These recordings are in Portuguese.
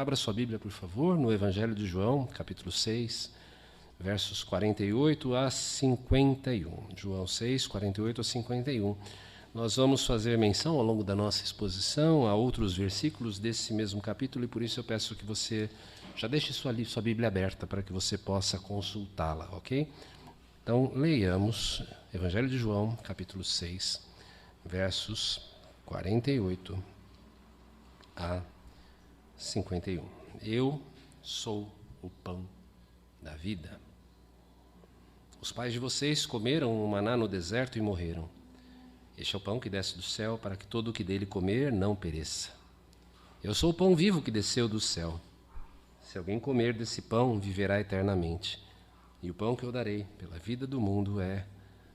Abra sua Bíblia, por favor, no Evangelho de João, capítulo 6, versos 48 a 51. João 6, 48 a 51. Nós vamos fazer menção ao longo da nossa exposição a outros versículos desse mesmo capítulo e por isso eu peço que você já deixe sua Bíblia aberta para que você possa consultá-la, ok? Então, leiamos Evangelho de João, capítulo 6, versos 48 a 51. Eu sou o pão da vida. Os pais de vocês comeram o maná no deserto e morreram. Este é o pão que desce do céu, para que todo o que dele comer não pereça. Eu sou o pão vivo que desceu do céu. Se alguém comer desse pão, viverá eternamente. E o pão que eu darei pela vida do mundo é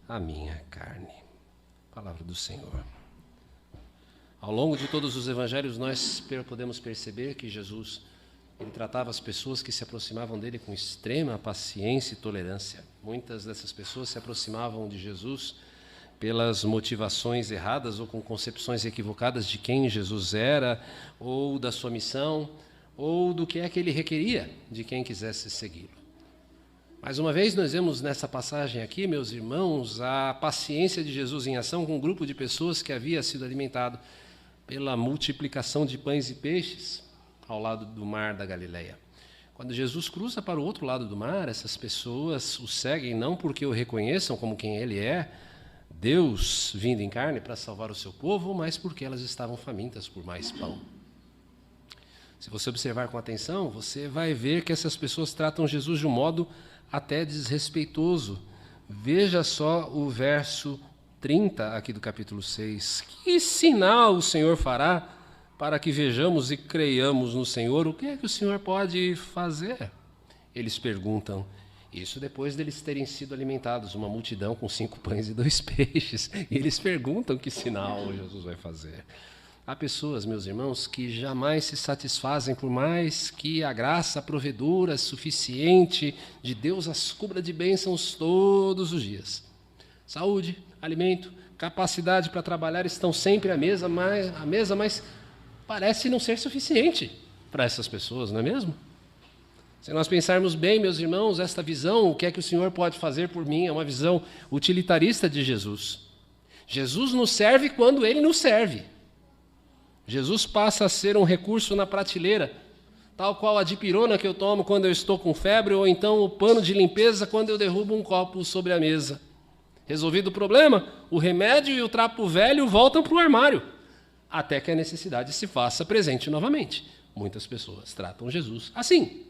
a minha carne. Palavra do Senhor. Ao longo de todos os evangelhos, nós podemos perceber que Jesus ele tratava as pessoas que se aproximavam dele com extrema paciência e tolerância. Muitas dessas pessoas se aproximavam de Jesus pelas motivações erradas ou com concepções equivocadas de quem Jesus era, ou da sua missão, ou do que é que ele requeria de quem quisesse segui-lo. Mais uma vez, nós vemos nessa passagem aqui, meus irmãos, a paciência de Jesus em ação com um grupo de pessoas que havia sido alimentado pela multiplicação de pães e peixes ao lado do mar da Galileia. Quando Jesus cruza para o outro lado do mar, essas pessoas o seguem não porque o reconheçam como quem ele é, Deus vindo em carne para salvar o seu povo, mas porque elas estavam famintas por mais pão. Se você observar com atenção, você vai ver que essas pessoas tratam Jesus de um modo até desrespeitoso. Veja só o verso 30 aqui do capítulo 6. Que sinal o Senhor fará para que vejamos e creiamos no Senhor? O que é que o Senhor pode fazer? Eles perguntam. Isso depois deles terem sido alimentados, uma multidão com 5 pães e 2 peixes. E eles perguntam que sinal Jesus vai fazer. Há pessoas, meus irmãos, que jamais se satisfazem por mais que a graça provedora suficiente de Deus as cubra de bênçãos todos os dias. Saúde, alimento, capacidade para trabalhar estão sempre à mesa, mas parece não ser suficiente para essas pessoas, não é mesmo? Se nós pensarmos bem, meus irmãos, esta visão, o que é que o Senhor pode fazer por mim, é uma visão utilitarista de Jesus. Jesus nos serve quando Ele nos serve. Jesus passa a ser um recurso na prateleira, tal qual a dipirona que eu tomo quando eu estou com febre, ou então o pano de limpeza quando eu derrubo um copo sobre a mesa. Resolvido o problema, o remédio e o trapo velho voltam para o armário, até que a necessidade se faça presente novamente. Muitas pessoas tratam Jesus assim.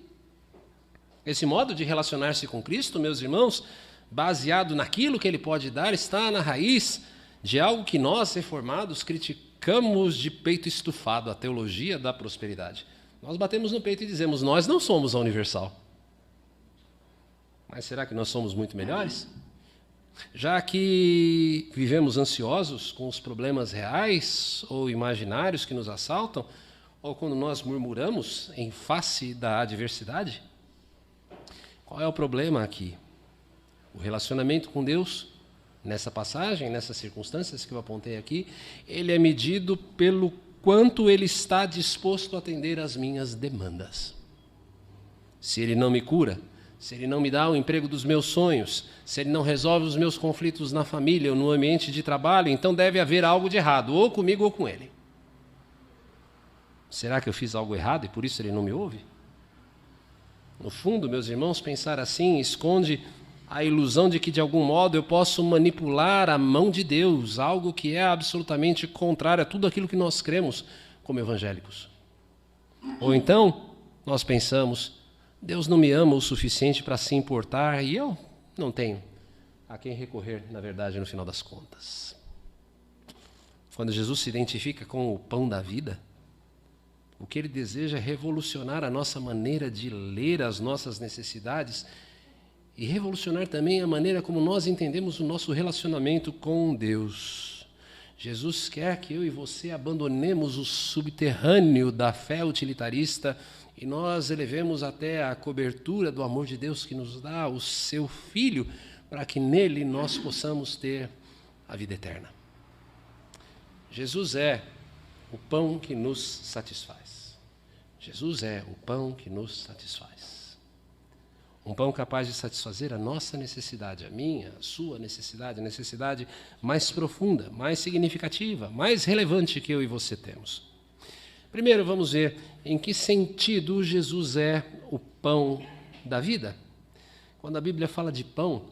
Esse modo de relacionar-se com Cristo, meus irmãos, baseado naquilo que Ele pode dar, está na raiz de algo que nós, reformados, criticamos de peito estufado, a teologia da prosperidade. Nós batemos no peito e dizemos, nós não somos a universal. Mas será que nós somos muito melhores? Já que vivemos ansiosos com os problemas reais ou imaginários que nos assaltam, ou quando nós murmuramos em face da adversidade? Qual é o problema aqui? O relacionamento com Deus, nessa passagem, nessas circunstâncias que eu apontei aqui, ele é medido pelo quanto ele está disposto a atender às minhas demandas. Se ele não me cura, se ele não me dá o emprego dos meus sonhos, se ele não resolve os meus conflitos na família ou no ambiente de trabalho, então deve haver algo de errado, ou comigo ou com ele. Será que eu fiz algo errado e por isso ele não me ouve? No fundo, meus irmãos, pensar assim esconde a ilusão de que, de algum modo, eu posso manipular a mão de Deus, algo que é absolutamente contrário a tudo aquilo que nós cremos como evangélicos. Ou então, nós pensamos, Deus não me ama o suficiente para se importar e eu não tenho a quem recorrer, na verdade, no final das contas. Quando Jesus se identifica com o pão da vida, o que ele deseja é revolucionar a nossa maneira de ler as nossas necessidades e revolucionar também a maneira como nós entendemos o nosso relacionamento com Deus. Jesus quer que eu e você abandonemos o subterrâneo da fé utilitarista e nós elevemos até a cobertura do amor de Deus que nos dá o seu Filho, para que nele nós possamos ter a vida eterna. Jesus é o pão que nos satisfaz. Jesus é o pão que nos satisfaz. Um pão capaz de satisfazer a nossa necessidade, a minha, a sua necessidade, a necessidade mais profunda, mais significativa, mais relevante que eu e você temos. Primeiro, vamos ver em que sentido Jesus é o pão da vida. Quando a Bíblia fala de pão,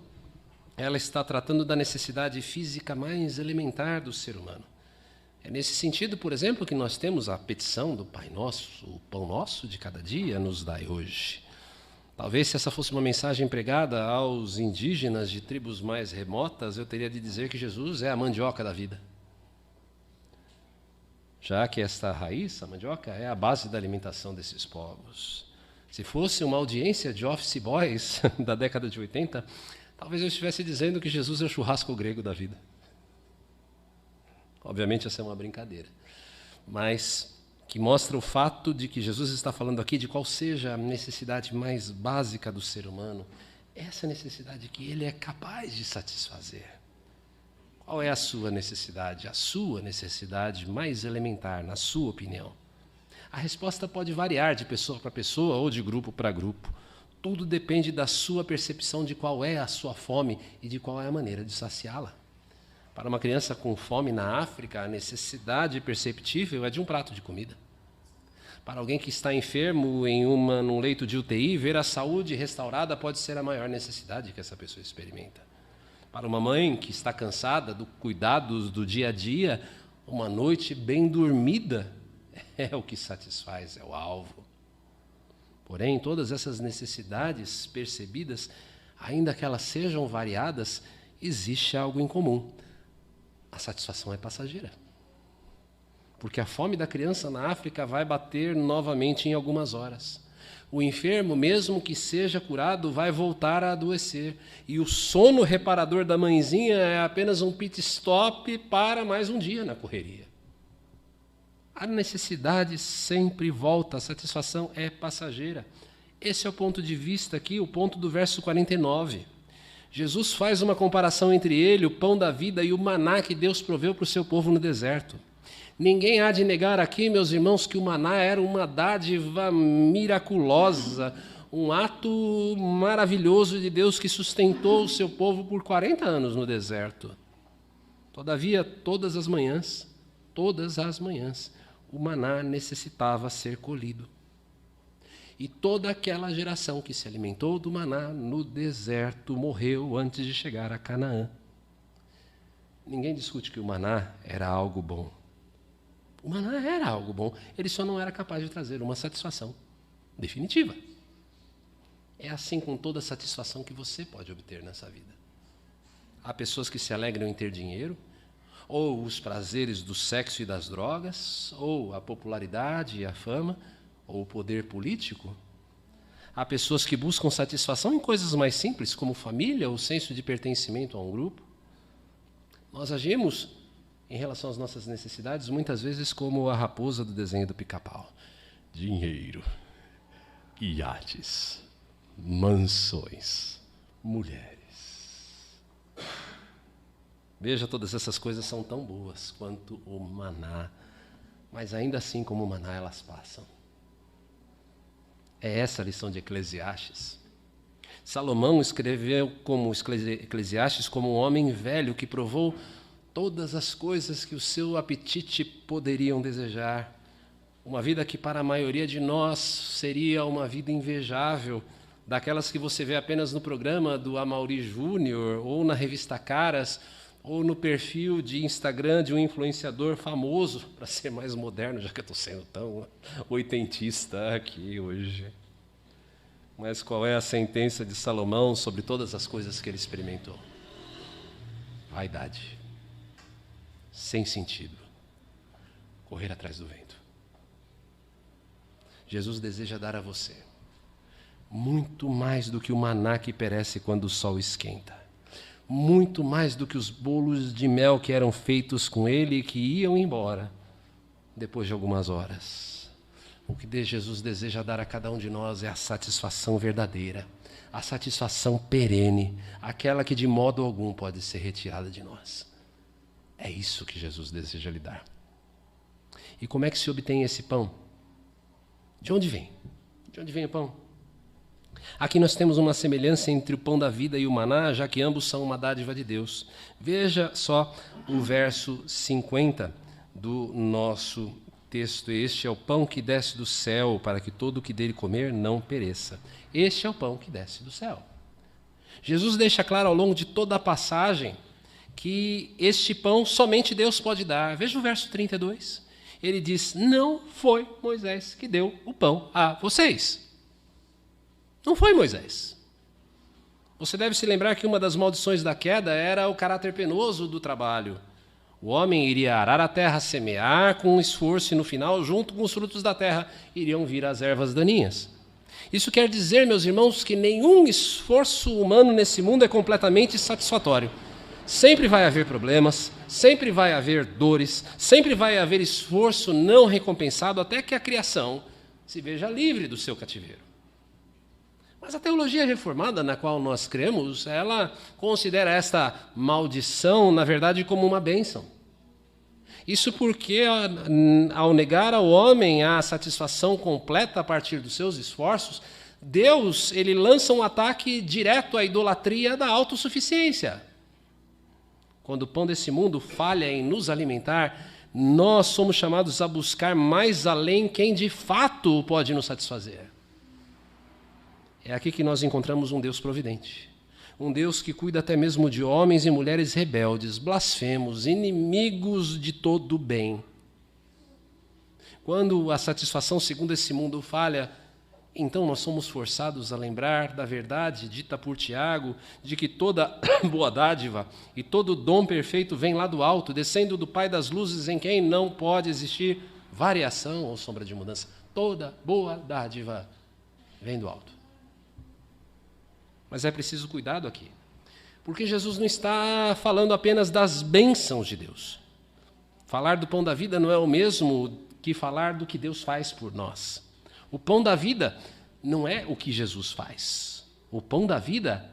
ela está tratando da necessidade física mais elementar do ser humano. É nesse sentido, por exemplo, que nós temos a petição do Pai Nosso, o pão nosso de cada dia nos dai hoje. Talvez se essa fosse uma mensagem pregada aos indígenas de tribos mais remotas, eu teria de dizer que Jesus é a mandioca da vida. Já que esta raiz, a mandioca, é a base da alimentação desses povos. Se fosse uma audiência de office boys da década de 80, talvez eu estivesse dizendo que Jesus é o churrasco grego da vida. Obviamente essa é uma brincadeira, mas que mostra o fato de que Jesus está falando aqui de qual seja a necessidade mais básica do ser humano, essa necessidade que ele é capaz de satisfazer. Qual é a sua necessidade mais elementar, na sua opinião? A resposta pode variar de pessoa para pessoa ou de grupo para grupo. Tudo depende da sua percepção de qual é a sua fome e de qual é a maneira de saciá-la. Para uma criança com fome na África, a necessidade perceptível é de um prato de comida. Para alguém que está enfermo num leito de UTI, ver a saúde restaurada pode ser a maior necessidade que essa pessoa experimenta. Para uma mãe que está cansada dos cuidados do dia a dia, uma noite bem dormida é o que satisfaz, é o alvo. Porém, todas essas necessidades percebidas, ainda que elas sejam variadas, existe algo em comum. A satisfação é passageira. Porque a fome da criança na África vai bater novamente em algumas horas. O enfermo, mesmo que seja curado, vai voltar a adoecer. E o sono reparador da mãezinha é apenas um pit stop para mais um dia na correria. A necessidade sempre volta, a satisfação é passageira. Esse é o ponto de vista aqui, o ponto do verso 49. Jesus faz uma comparação entre ele, o pão da vida, e o maná que Deus proveu para o seu povo no deserto. Ninguém há de negar aqui, meus irmãos, que o maná era uma dádiva miraculosa, um ato maravilhoso de Deus que sustentou o seu povo por 40 anos no deserto. Todavia, todas as manhãs, o maná necessitava ser colhido. E toda aquela geração que se alimentou do maná no deserto morreu antes de chegar a Canaã. Ninguém discute que o maná era algo bom. O maná era algo bom, ele só não era capaz de trazer uma satisfação definitiva. É assim com toda a satisfação que você pode obter nessa vida. Há pessoas que se alegram em ter dinheiro, ou os prazeres do sexo e das drogas, ou a popularidade e a fama, ou o poder político. Há pessoas que buscam satisfação em coisas mais simples, como família, ou senso de pertencimento a um grupo. Nós agimos em relação às nossas necessidades, muitas vezes como a raposa do desenho do Pica-Pau. Dinheiro, iates, mansões, mulheres. Veja, todas essas coisas são tão boas quanto o maná, mas ainda assim como o maná elas passam. É essa a lição de Eclesiastes. Salomão escreveu como Eclesiastes como um homem velho que provou todas as coisas que o seu apetite poderiam desejar. Uma vida que para a maioria de nós seria uma vida invejável, daquelas que você vê apenas no programa do Amaury Júnior, ou na revista Caras, ou no perfil de Instagram de um influenciador famoso, para ser mais moderno, já que eu estou sendo tão oitentista aqui hoje. Mas qual é a sentença de Salomão sobre todas as coisas que ele experimentou? Vaidade. Sem sentido, correr atrás do vento. Jesus deseja dar a você muito mais do que o maná que perece quando o sol esquenta, muito mais do que os bolos de mel que eram feitos com ele e que iam embora depois de algumas horas. O que Jesus deseja dar a cada um de nós é a satisfação verdadeira, a satisfação perene, aquela que de modo algum pode ser retirada de nós. É isso que Jesus deseja lhe dar. E como é que se obtém esse pão? De onde vem? De onde vem o pão? Aqui nós temos uma semelhança entre o pão da vida e o maná, já que ambos são uma dádiva de Deus. Veja só o verso 50 do nosso texto. Este é o pão que desce do céu, para que todo o que dele comer não pereça. Este é o pão que desce do céu. Jesus deixa claro ao longo de toda a passagem que este pão somente Deus pode dar. Veja o verso 32. Ele diz: não foi Moisés que deu o pão a vocês. Não foi Moisés. Você deve se lembrar que uma das maldições da queda era o caráter penoso do trabalho. O homem iria arar a terra, semear com esforço e no final, junto com os frutos da terra, iriam vir as ervas daninhas. Isso quer dizer, meus irmãos, que nenhum esforço humano nesse mundo é completamente satisfatório. Sempre vai haver problemas, sempre vai haver dores, sempre vai haver esforço não recompensado até que a criação se veja livre do seu cativeiro. Mas a teologia reformada na qual nós cremos, ela considera esta maldição, na verdade, como uma bênção. Isso porque, ao negar ao homem a satisfação completa a partir dos seus esforços, Deus ele lança um ataque direto à idolatria da autossuficiência. Quando o pão desse mundo falha em nos alimentar, nós somos chamados a buscar mais além quem de fato pode nos satisfazer. É aqui que nós encontramos um Deus providente. Um Deus que cuida até mesmo de homens e mulheres rebeldes, blasfemos, inimigos de todo o bem. Quando a satisfação segundo esse mundo falha, então nós somos forçados a lembrar da verdade dita por Tiago, de que toda boa dádiva e todo dom perfeito vem lá do alto, descendo do Pai das luzes, em quem não pode existir variação ou sombra de mudança. Toda boa dádiva vem do alto. Mas é preciso cuidado aqui, porque Jesus não está falando apenas das bênçãos de Deus. Falar do pão da vida não é o mesmo que falar do que Deus faz por nós. O pão da vida não é o que Jesus faz. O pão da vida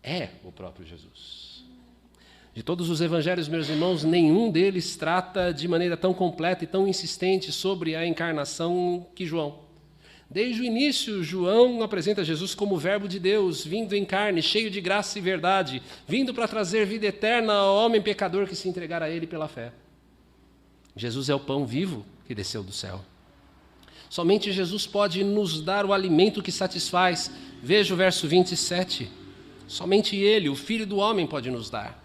é o próprio Jesus. De todos os evangelhos, meus irmãos, nenhum deles trata de maneira tão completa e tão insistente sobre a encarnação que João. Desde o início, João apresenta Jesus como o Verbo de Deus, vindo em carne, cheio de graça e verdade, vindo para trazer vida eterna ao homem pecador que se entregara a ele pela fé. Jesus é o pão vivo que desceu do céu. Somente Jesus pode nos dar o alimento que satisfaz. Veja o verso 27. Somente Ele, o Filho do homem, pode nos dar.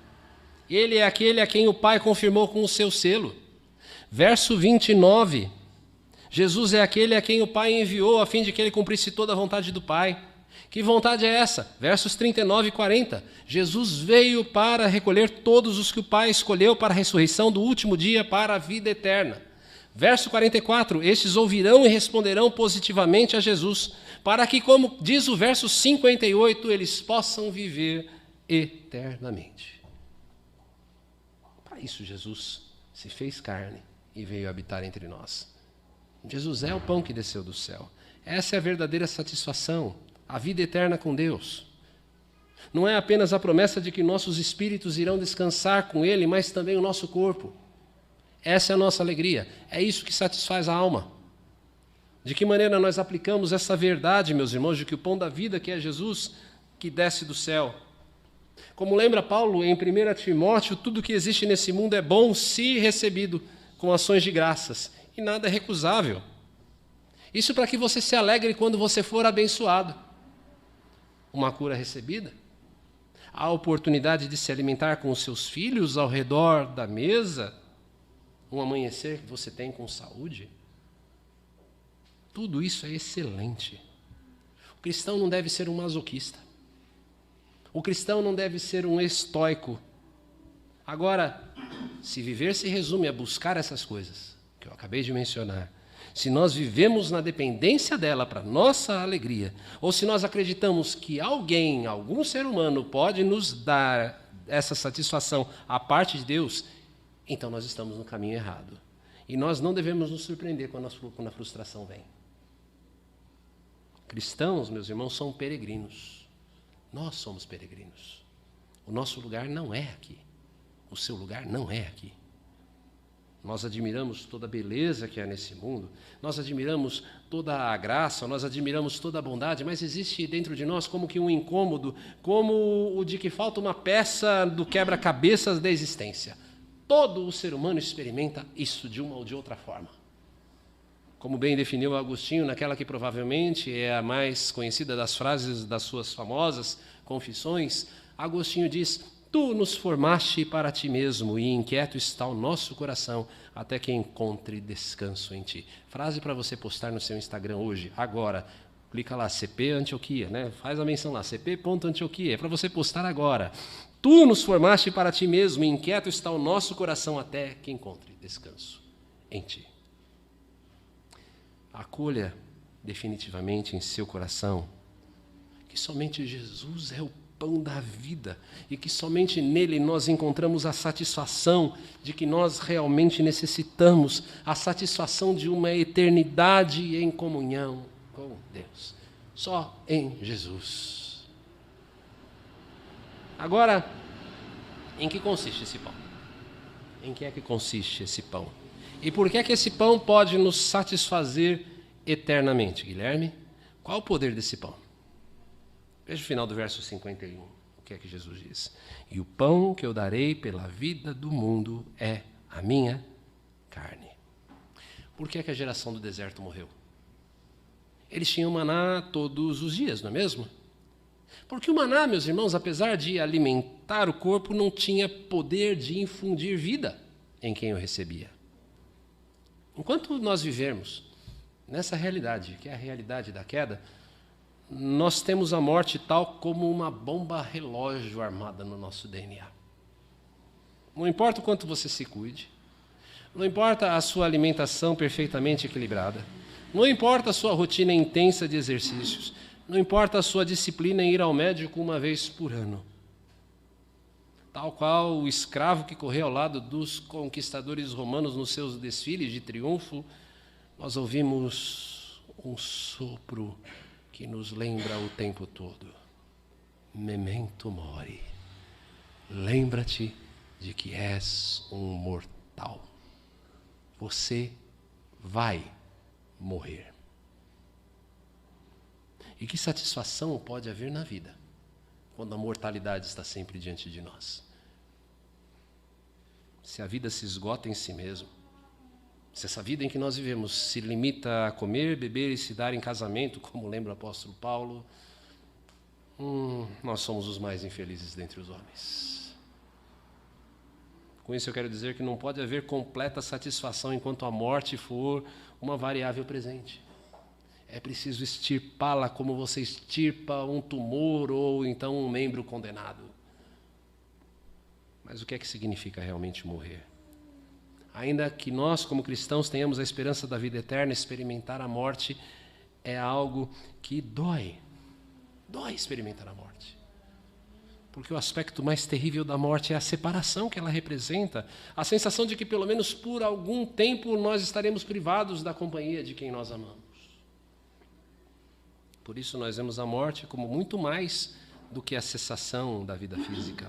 Ele é aquele a quem o Pai confirmou com o seu selo. Verso 29. Jesus é aquele a quem o Pai enviou a fim de que ele cumprisse toda a vontade do Pai. Que vontade é essa? Versos 39 e 40. Jesus veio para recolher todos os que o Pai escolheu para a ressurreição do último dia, para a vida eterna. Verso 44. Estes ouvirão e responderão positivamente a Jesus, para que, como diz o verso 58, eles possam viver eternamente. Para isso Jesus se fez carne e veio habitar entre nós. Jesus é o pão que desceu do céu. Essa é a verdadeira satisfação, a vida eterna com Deus. Não é apenas a promessa de que nossos espíritos irão descansar com Ele, mas também o nosso corpo. Essa é a nossa alegria. É isso que satisfaz a alma. De que maneira nós aplicamos essa verdade, meus irmãos, de que o pão da vida, que é Jesus, que desce do céu. Como lembra Paulo em 1 Timóteo, tudo que existe nesse mundo é bom se recebido com ações de graças. E nada é recusável. Isso para que você se alegre quando você for abençoado. Uma cura recebida, a oportunidade de se alimentar com os seus filhos ao redor da mesa, um amanhecer que você tem com saúde. Tudo isso é excelente. O cristão não deve ser um masoquista. O cristão não deve ser um estoico. Agora, se viver se resume a buscar essas coisas que eu acabei de mencionar, se nós vivemos na dependência dela para nossa alegria, ou se nós acreditamos que alguém, algum ser humano pode nos dar essa satisfação à parte de Deus, então nós estamos no caminho errado. E nós não devemos nos surpreender quando a frustração vem. Cristãos, meus irmãos, são peregrinos. Nós somos peregrinos. O nosso lugar não é aqui. O seu lugar não é aqui. Nós admiramos toda a beleza que há nesse mundo, nós admiramos toda a graça, nós admiramos toda a bondade, mas existe dentro de nós como que um incômodo, como o de que falta uma peça do quebra-cabeças da existência. Todo o ser humano experimenta isso de uma ou de outra forma. Como bem definiu Agostinho, naquela que provavelmente é a mais conhecida das frases das suas famosas confissões, Agostinho diz: tu nos formaste para ti mesmo, e inquieto está o nosso coração, até que encontre descanso em ti. Frase para você postar no seu Instagram hoje, agora. Clica lá, CP Antioquia, né? Faz a menção lá, cp.antioquia, é para você postar agora. Tu nos formaste para ti mesmo, e inquieto está o nosso coração, até que encontre descanso em ti. Acolha definitivamente em seu coração que somente Jesus é o pão da vida e que somente nele nós encontramos a satisfação de que nós realmente necessitamos, a satisfação de uma eternidade em comunhão com Deus. Só em Jesus. Agora, em que consiste esse pão? Em que é que consiste esse pão? E por que é que esse pão pode nos satisfazer eternamente, Guilherme? Qual o poder desse pão? Veja o final do verso 51, o que é que Jesus diz? E o pão que eu darei pela vida do mundo é a minha carne. Por que é que a geração do deserto morreu? Eles tinham maná todos os dias, não é mesmo? Porque o maná, meus irmãos, apesar de alimentar o corpo, não tinha poder de infundir vida em quem o recebia. Enquanto nós vivermos nessa realidade, que é a realidade da queda, nós temos a morte tal como uma bomba relógio armada no nosso DNA. Não importa o quanto você se cuide, não importa a sua alimentação perfeitamente equilibrada, não importa a sua rotina intensa de exercícios, não importa a sua disciplina em ir ao médico uma vez por ano. Tal qual o escravo que correu ao lado dos conquistadores romanos nos seus desfiles de triunfo, nós ouvimos um sopro que nos lembra o tempo todo. Memento mori. Lembra-te de que és um mortal. Você vai morrer. E que satisfação pode haver na vida quando a mortalidade está sempre diante de nós? Se a vida se esgota em si mesmo, se essa vida em que nós vivemos se limita a comer, beber e se dar em casamento, como lembra o apóstolo Paulo, nós somos os mais infelizes dentre os homens. Com isso eu quero dizer que não pode haver completa satisfação enquanto a morte for uma variável presente. É preciso extirpá-la como você extirpa um tumor ou então um membro condenado. Mas o que é que significa realmente morrer? Ainda que nós, como cristãos, tenhamos a esperança da vida eterna, experimentar a morte é algo que dói. Dói experimentar a morte. Porque o aspecto mais terrível da morte é a separação que ela representa, a sensação de que, pelo menos por algum tempo, nós estaremos privados da companhia de quem nós amamos. Por isso nós vemos a morte como muito mais do que a cessação da vida física.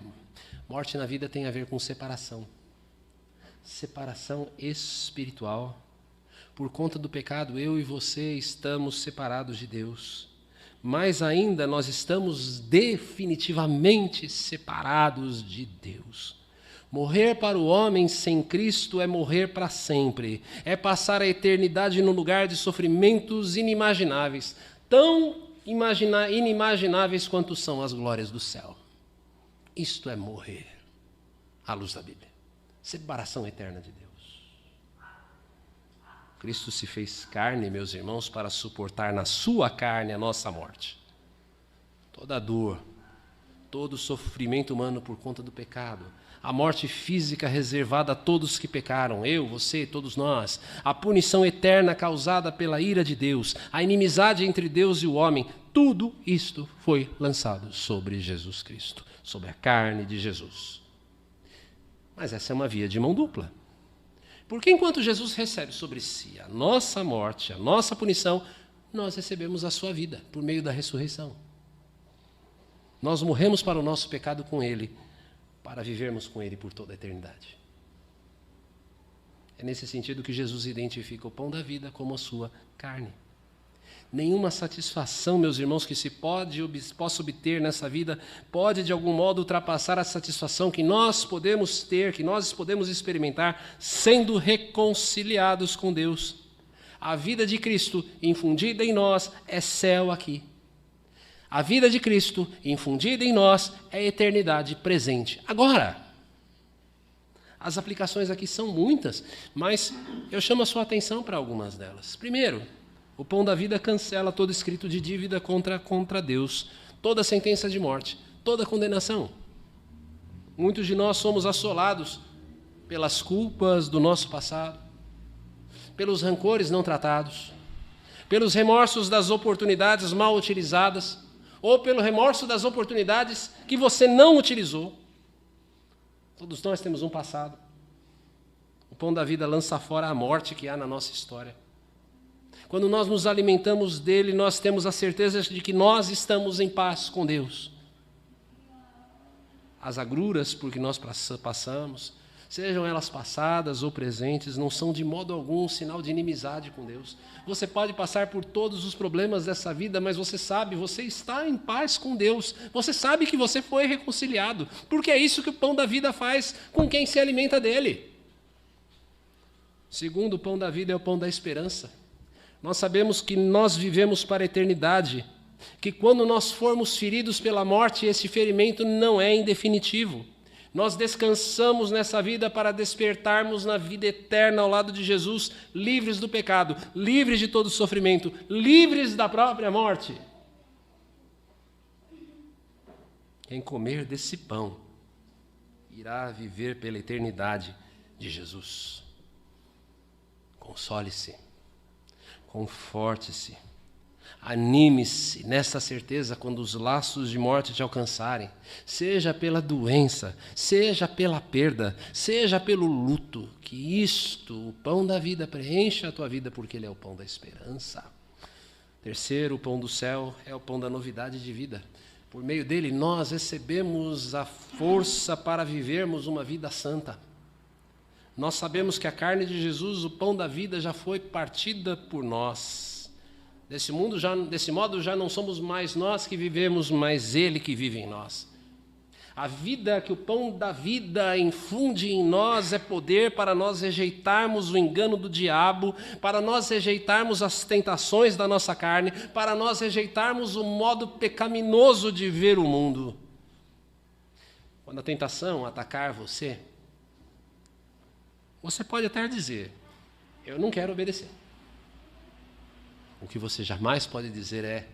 Morte na vida tem a ver com separação. Separação espiritual. Por conta do pecado, eu e você estamos separados de Deus. Mais ainda, nós estamos definitivamente separados de Deus. Morrer para o homem sem Cristo é morrer para sempre. É passar a eternidade num lugar de sofrimentos inimagináveis. Tão inimagináveis quanto são as glórias do céu. Isto é morrer, à luz da Bíblia. Separação eterna de Deus. Cristo se fez carne, meus irmãos, para suportar na sua carne a nossa morte. Toda a dor, todo o sofrimento humano por conta do pecado, a morte física reservada a todos que pecaram, eu, você, todos nós, a punição eterna causada pela ira de Deus, a inimizade entre Deus e o homem, tudo isto foi lançado sobre Jesus Cristo, sobre a carne de Jesus. Mas essa é uma via de mão dupla. Porque enquanto Jesus recebe sobre si a nossa morte, a nossa punição, nós recebemos a sua vida por meio da ressurreição. Nós morremos para o nosso pecado com Ele, para vivermos com Ele por toda a eternidade. É nesse sentido que Jesus identifica o pão da vida como a sua carne. Nenhuma satisfação, meus irmãos, que se possa obter nessa vida pode, de algum modo, ultrapassar a satisfação que nós podemos ter, que nós podemos experimentar, sendo reconciliados com Deus. A vida de Cristo infundida em nós é céu aqui. A vida de Cristo infundida em nós é eternidade presente. Agora, as aplicações aqui são muitas, mas eu chamo a sua atenção para algumas delas. Primeiro, o pão da vida cancela todo escrito de dívida contra Deus, toda sentença de morte, toda condenação. Muitos de nós somos assolados pelas culpas do nosso passado, pelos rancores não tratados, pelos remorsos das oportunidades mal utilizadas, ou pelo remorso das oportunidades que você não utilizou. Todos nós temos um passado. O pão da vida lança fora a morte que há na nossa história. Quando nós nos alimentamos dele, nós temos a certeza de que nós estamos em paz com Deus. As agruras por que nós passamos, sejam elas passadas ou presentes, não são de modo algum um sinal de inimizade com Deus. Você pode passar por todos os problemas dessa vida, mas você sabe, você está em paz com Deus. Você sabe que você foi reconciliado, porque é isso que o pão da vida faz com quem se alimenta dele. Segundo, o pão da vida é o pão da esperança. Nós sabemos que nós vivemos para a eternidade, que quando nós formos feridos pela morte, esse ferimento não é em definitivo. Nós descansamos nessa vida para despertarmos na vida eterna ao lado de Jesus, livres do pecado, livres de todo sofrimento, livres da própria morte. Quem comer desse pão irá viver pela eternidade de Jesus. Console-se. Conforte-se, anime-se nessa certeza quando os laços de morte te alcançarem, seja pela doença, seja pela perda, seja pelo luto, que isto, o pão da vida, preencha a tua vida, porque ele é o pão da esperança. Terceiro, o pão do céu é o pão da novidade de vida. Por meio dele, nós recebemos a força para vivermos uma vida santa. Nós sabemos que a carne de Jesus, o pão da vida, já foi partida por nós. Desse modo, já não somos mais nós que vivemos, mas Ele que vive em nós. A vida que o pão da vida infunde em nós é poder para nós rejeitarmos o engano do diabo, para nós rejeitarmos as tentações da nossa carne, para nós rejeitarmos o modo pecaminoso de ver o mundo. Quando a tentação atacar você pode até dizer, eu não quero obedecer. O que você jamais pode dizer é,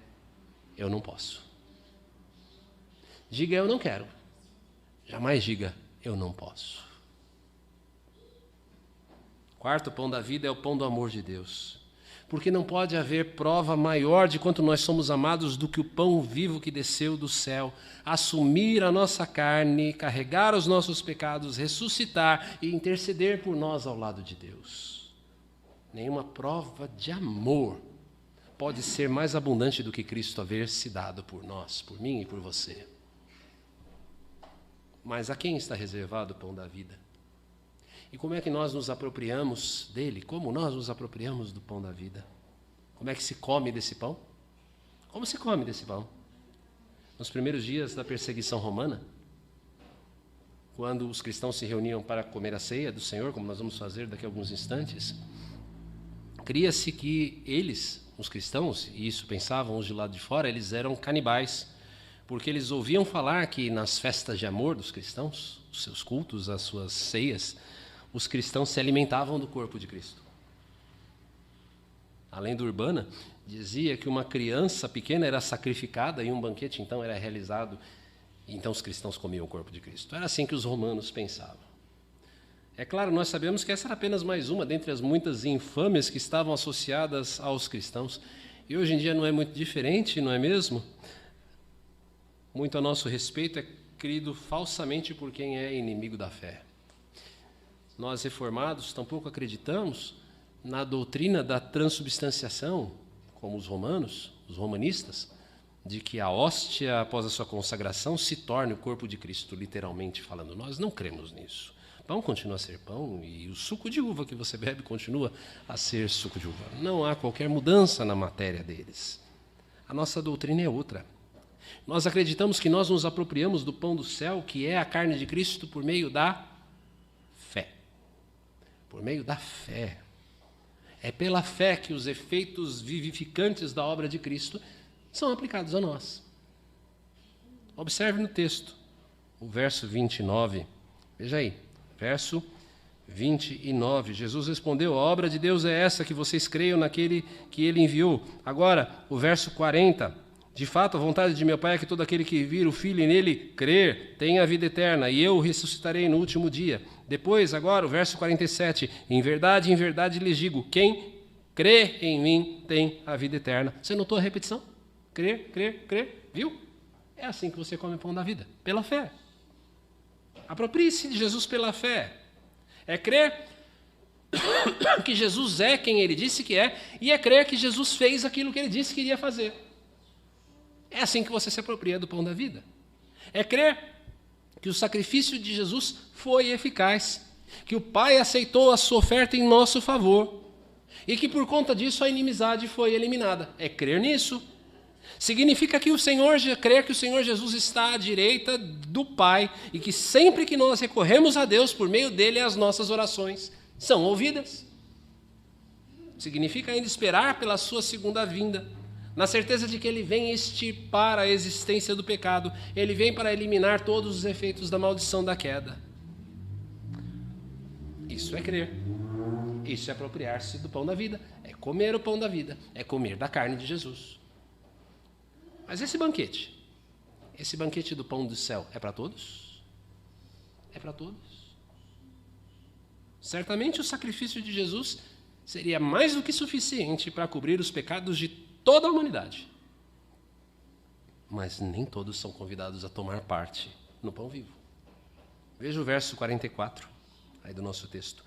eu não posso. Diga, eu não quero. Jamais diga, eu não posso. Quarto pão da vida é o pão do amor de Deus. Porque não pode haver prova maior de quanto nós somos amados do que o pão vivo que desceu do céu, assumir a nossa carne, carregar os nossos pecados, ressuscitar e interceder por nós ao lado de Deus. Nenhuma prova de amor pode ser mais abundante do que Cristo haver se dado por nós, por mim e por você. Mas a quem está reservado o pão da vida? E como é que nós nos apropriamos dele? Como nós nos apropriamos do pão da vida? Como é que se come desse pão? Como se come desse pão? Nos primeiros dias da perseguição romana, quando os cristãos se reuniam para comer a ceia do Senhor, como nós vamos fazer daqui a alguns instantes, cria-se que eles, os cristãos, e isso pensavam os de lado de fora, eles eram canibais, porque eles ouviam falar que nas festas de amor dos cristãos, os seus cultos, as suas ceias, os cristãos se alimentavam do corpo de Cristo. A lenda urbana dizia que uma criança pequena era sacrificada e um banquete então era realizado, e então os cristãos comiam o corpo de Cristo. Era assim que os romanos pensavam. É claro, nós sabemos que essa era apenas mais uma dentre as muitas infâmias que estavam associadas aos cristãos. E hoje em dia não é muito diferente, não é mesmo? Muito a nosso respeito é crido falsamente por quem é inimigo da fé. Nós, reformados, tampouco acreditamos na doutrina da transubstanciação, como os romanos, os romanistas, de que a hóstia, após a sua consagração, se torne o corpo de Cristo, literalmente falando. Nós não cremos nisso. Pão continua a ser pão e o suco de uva que você bebe continua a ser suco de uva. Não há qualquer mudança na matéria deles. A nossa doutrina é outra. Nós acreditamos que nós nos apropriamos do pão do céu, que é a carne de Cristo, por meio da fé. Por meio da fé. É pela fé que os efeitos vivificantes da obra de Cristo são aplicados a nós. Observe no texto, o verso 29. Veja aí, verso 29. Jesus respondeu: a obra de Deus é essa, que vocês creiam naquele que ele enviou. Agora, o verso 40. De fato, a vontade de meu Pai é que todo aquele que vir o Filho e nele crer tenha a vida eterna, e eu o ressuscitarei no último dia. Depois, agora, o verso 47. Em verdade lhes digo, quem crê em mim tem a vida eterna. Você notou a repetição? Crer, crer, crer. Viu? É assim que você come o pão da vida, pela fé. Aproprie-se de Jesus pela fé. É crer que Jesus é quem ele disse que é, e é crer que Jesus fez aquilo que ele disse que iria fazer. É assim que você se apropria do pão da vida. É crer que o sacrifício de Jesus foi eficaz, que o Pai aceitou a sua oferta em nosso favor, e que por conta disso a inimizade foi eliminada. É crer nisso. Significa que crer que o Senhor Jesus está à direita do Pai, e que sempre que nós recorremos a Deus, por meio dele, as nossas orações são ouvidas. Significa ainda esperar pela sua segunda vinda, na certeza de que ele vem extirpar a existência do pecado, ele vem para eliminar todos os efeitos da maldição da queda. Isso é crer. Isso é apropriar-se do pão da vida, é comer o pão da vida, é comer da carne de Jesus. Mas esse banquete do pão do céu, é para todos? É para todos? Certamente o sacrifício de Jesus seria mais do que suficiente para cobrir os pecados de toda a humanidade. Mas nem todos são convidados a tomar parte no pão vivo. Veja o verso 44, aí do nosso texto.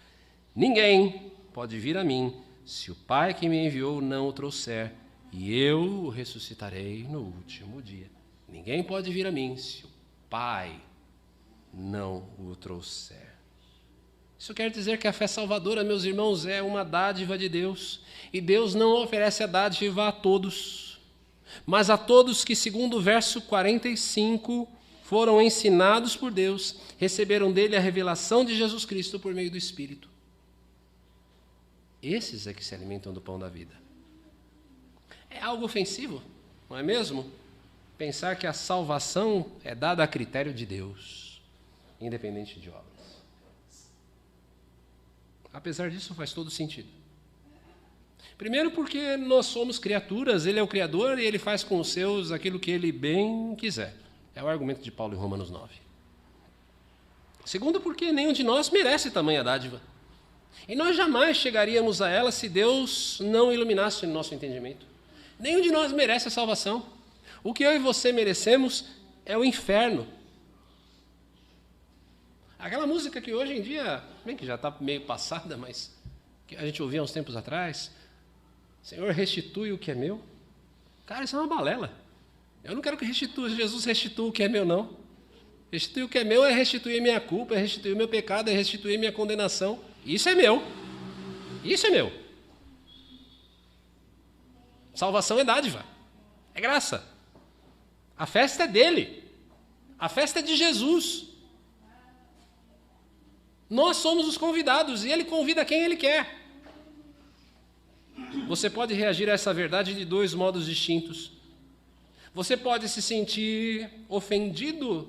Ninguém pode vir a mim se o Pai que me enviou não o trouxer, e eu o ressuscitarei no último dia. Ninguém pode vir a mim se o Pai não o trouxer. Isso quer dizer que a fé salvadora, meus irmãos, é uma dádiva de Deus. E Deus não oferece a dádiva a todos, mas a todos que, segundo o verso 45, foram ensinados por Deus, receberam dele a revelação de Jesus Cristo por meio do Espírito. Esses é que se alimentam do pão da vida. É algo ofensivo, não é mesmo? Pensar que a salvação é dada a critério de Deus, independente de obras. Apesar disso, faz todo sentido. Primeiro porque nós somos criaturas, ele é o Criador e ele faz com os seus aquilo que ele bem quiser. É o argumento de Paulo em Romanos 9. Segundo porque nenhum de nós merece tamanha dádiva. E nós jamais chegaríamos a ela se Deus não iluminasse o nosso entendimento. Nenhum de nós merece a salvação. O que eu e você merecemos é o inferno. Aquela música que hoje em dia, bem que já está meio passada, mas que a gente ouvia há uns tempos atrás, Senhor, restitui o que é meu. Cara, isso é uma balela. Eu não quero que Jesus restitua o que é meu, não. Restituir o que é meu é restituir minha culpa, é restituir o meu pecado, é restituir minha condenação. Isso é meu. Isso é meu. Salvação é dádiva. É graça. A festa é dele. A festa é de Jesus. Nós somos os convidados e ele convida quem ele quer. Você pode reagir a essa verdade de dois modos distintos. Você pode se sentir ofendido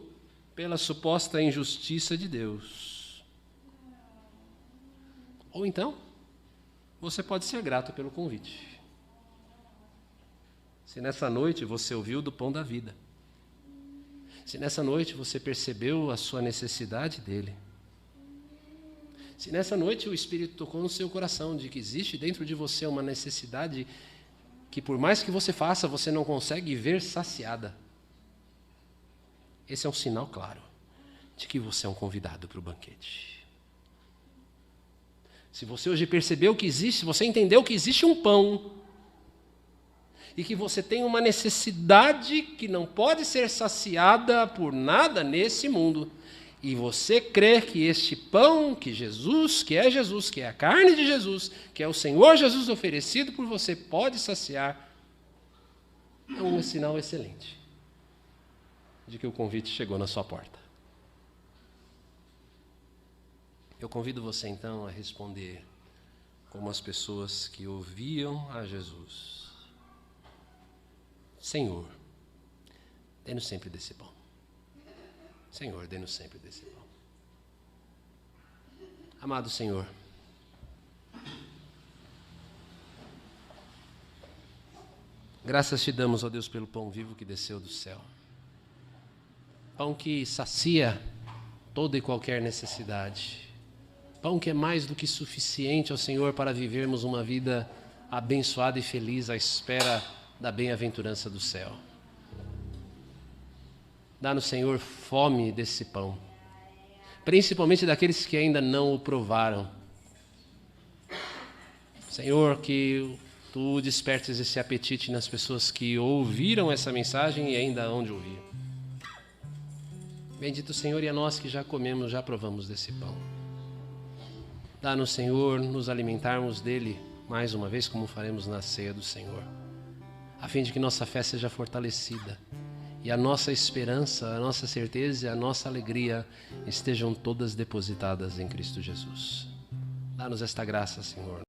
pela suposta injustiça de Deus. Ou então, você pode ser grato pelo convite. Se nessa noite você ouviu do pão da vida, se nessa noite você percebeu a sua necessidade dele, se nessa noite o Espírito tocou no seu coração de que existe dentro de você uma necessidade que por mais que você faça, você não consegue ver saciada, esse é um sinal claro de que você é um convidado para o banquete. Se você hoje percebeu que existe, você entendeu que existe um pão e que você tem uma necessidade que não pode ser saciada por nada nesse mundo, e você crê que este pão, que é a carne de Jesus, que é o Senhor Jesus oferecido por você, pode saciar, é um sinal excelente de que o convite chegou na sua porta. Eu convido você então a responder como as pessoas que ouviam a Jesus: Senhor, dê-nos sempre desse pão. Senhor, dê-nos sempre desse pão. Amado Senhor, graças te damos, ó Deus, pelo pão vivo que desceu do céu. Pão que sacia toda e qualquer necessidade. Pão que é mais do que suficiente, ó Senhor, para vivermos uma vida abençoada e feliz à espera da bem-aventurança do céu. Dá-nos, Senhor, fome desse pão, principalmente daqueles que ainda não o provaram. Senhor, que Tu despertes esse apetite nas pessoas que ouviram essa mensagem e ainda hão de ouvir. Bendito Senhor, e a nós que já comemos, já provamos desse pão. Dá-nos, Senhor, nos alimentarmos dele mais uma vez, como faremos na ceia do Senhor, a fim de que nossa fé seja fortalecida e a nossa esperança, a nossa certeza e a nossa alegria estejam todas depositadas em Cristo Jesus. Dá-nos esta graça, Senhor.